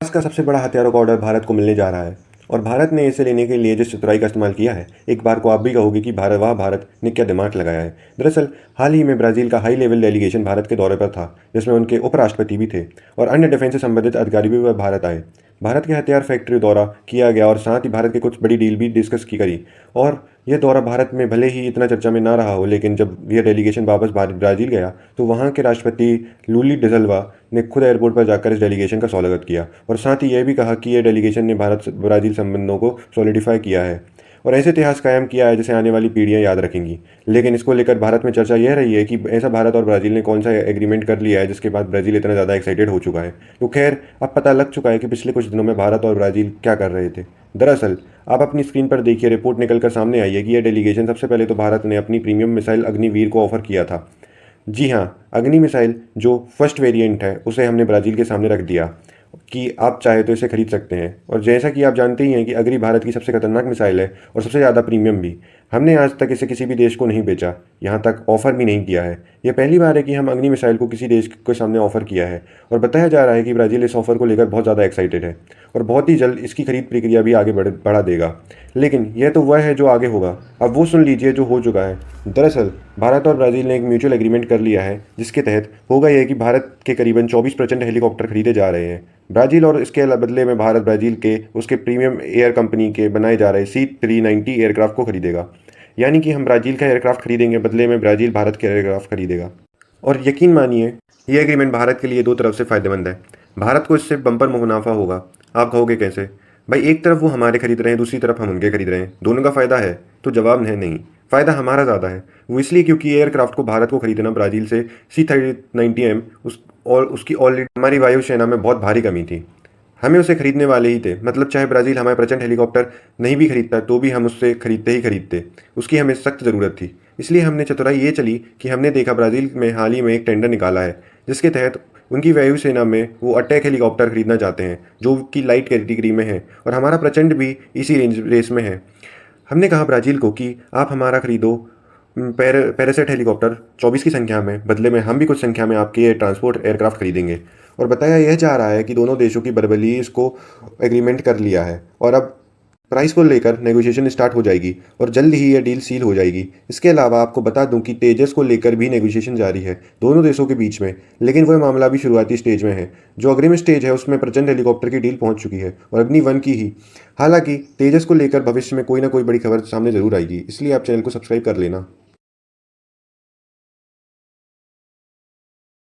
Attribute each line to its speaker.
Speaker 1: France का सबसे बड़ा हथियारों का ऑर्डर भारत को मिलने जा रहा है और भारत ने इसे लेने के लिए जिस चतुराई का इस्तेमाल किया है, एक बार को आप भी कहोगे कि भारत ने क्या दिमाग लगाया है। दरअसल हाल ही में ब्राज़ील का हाई लेवल डेलीगेशन भारत के दौरे पर था, जिसमें उनके उपराष्ट्रपति भी थे और अन्य डिफेंस से संबंधित अधिकारी भी वह भारत आए। भारत के हथियार फैक्ट्री दौरा किया गया और साथ ही भारत के कुछ बड़ी डील भी डिस्कस की करी। और यह दौरा भारत में भले ही इतना चर्चा में ना रहा हो, लेकिन जब यह डेलीगेशन वापस ब्राज़ील गया तो वहाँ के राष्ट्रपति लूली डिसल्वा ने खुद एयरपोर्ट पर जाकर इस डेलीगेशन का स्वागत किया और साथ ही यह भी कहा कि यह डेलीगेशन ने भारत ब्राज़ील संबंधों को सॉलिडिफाई किया है और ऐसे इतिहास कायम किया है जिसे आने वाली पीढ़ियां याद रखेंगी। लेकिन इसको लेकर भारत में चर्चा यह रही है कि ऐसा भारत और ब्राज़ील ने कौन सा एग्रीमेंट कर लिया है जिसके बाद ब्राज़ील इतना ज़्यादा एक्साइटेड हो चुका है। तो खैर, अब पता लग चुका है कि पिछले कुछ दिनों में भारत और ब्राज़ील क्या कर रहे थे। दरअसल आप अपनी स्क्रीन पर देखिए, रिपोर्ट निकलकर सामने आई है कि यह डेलीगेशन सबसे पहले तो भारत ने अपनी प्रीमियम मिसाइल अग्निवीर को ऑफर किया था। जी हाँ, अग्नि मिसाइल जो फर्स्ट वेरिएंट है उसे हमने ब्राज़ील के सामने रख दिया कि आप चाहे तो इसे खरीद सकते हैं। और जैसा कि आप जानते ही हैं कि अग्नि भारत की सबसे खतरनाक मिसाइल है और सबसे ज़्यादा प्रीमियम भी। हमने आज तक इसे किसी भी देश को नहीं बेचा, यहाँ तक ऑफ़र भी नहीं किया है। यह पहली बार है कि हम अग्नि मिसाइल को किसी देश के सामने ऑफ़र किया है और बताया जा रहा है कि ब्राज़ील इस ऑफ़र को लेकर बहुत ज़्यादा एक्साइटेड है और बहुत ही जल्द इसकी खरीद प्रक्रिया भी आगे बढ़ा देगा। लेकिन यह तो वह है जो आगे होगा, अब वो सुन लीजिए जो हो चुका है। दरअसल भारत और ब्राज़ील ने एक म्यूचुअल एग्रीमेंट कर लिया है, जिसके तहत होगा यह कि भारत के करीबन 24% हेलीकॉप्टर खरीदे जा रहे हैं ब्राज़ील, और इसके बदले में भारत ब्राज़ील के उसके प्रीमियम एयर कंपनी के बनाए जा रहे C390 एयरक्राफ्ट को खरीदेगा। यानी कि हम ब्राज़ील का एयरक्राफ्ट खरीदेंगे, बदले में ब्राज़ील भारत के एयरक्राफ्ट खरीदेगा। और यकीन मानिए, यह एग्रीमेंट भारत के लिए दो तरफ से फ़ायदेमंद है। भारत को इससे बम्पर मुनाफा होगा। आप कहोगे कैसे? भाई, एक तरफ वो हमारे खरीद रहे हैं, दूसरी तरफ हम उनके खरीद रहे हैं, दोनों का फ़ायदा है। तो जवाब है नहीं, फ़ायदा हमारा ज़्यादा है। वो इसलिए क्योंकि एयरक्राफ्ट को भारत को खरीदना ब्राज़ील से C390M और उसकी ऑलरेडी हमारी वायुसेना में बहुत भारी कमी थी। हमें उसे खरीदने वाले ही थे, मतलब चाहे ब्राज़ील हमारे प्रचंड हेलीकॉप्टर नहीं भी खरीदता तो भी हम उससे खरीदते ही खरीदते। उसकी हमें सख्त ज़रूरत थी। इसलिए हमने चतुराई ये चली कि हमने देखा ब्राज़ील में हाल ही में एक टेंडर निकाला है, जिसके तहत उनकी वायुसेना में वो अटैक हेलीकॉप्टर खरीदना चाहते हैं, जो कि लाइट कैटेगरी में है और हमारा प्रचंड भी इसी रेस में है। हमने कहा ब्राज़ील को कि आप हमारा खरीदो पैरासेट हेलीकॉप्टर 24 की संख्या में, बदले में हम भी कुछ संख्या में आपके ट्रांसपोर्ट एयरक्राफ्ट खरीदेंगे। और बताया यह जा रहा है कि दोनों देशों की बराबरी इसको एग्रीमेंट कर लिया है और अब प्राइस को लेकर नेगोशिएशन स्टार्ट हो जाएगी और जल्द ही यह डील सील हो जाएगी। इसके अलावा आपको बता दूं कि तेजस को लेकर भी नेगोशिएशन जारी है दोनों देशों के बीच में, लेकिन वह मामला भी शुरुआती स्टेज में है। जो अग्रिम स्टेज है उसमें प्रचंड हेलीकॉप्टर की डील पहुंच चुकी है और अग्नि 1 की ही। हालांकि तेजस को लेकर भविष्य में कोई ना कोई बड़ी खबर सामने जरूर आएगी, इसलिए आप चैनल को सब्सक्राइब कर लेना।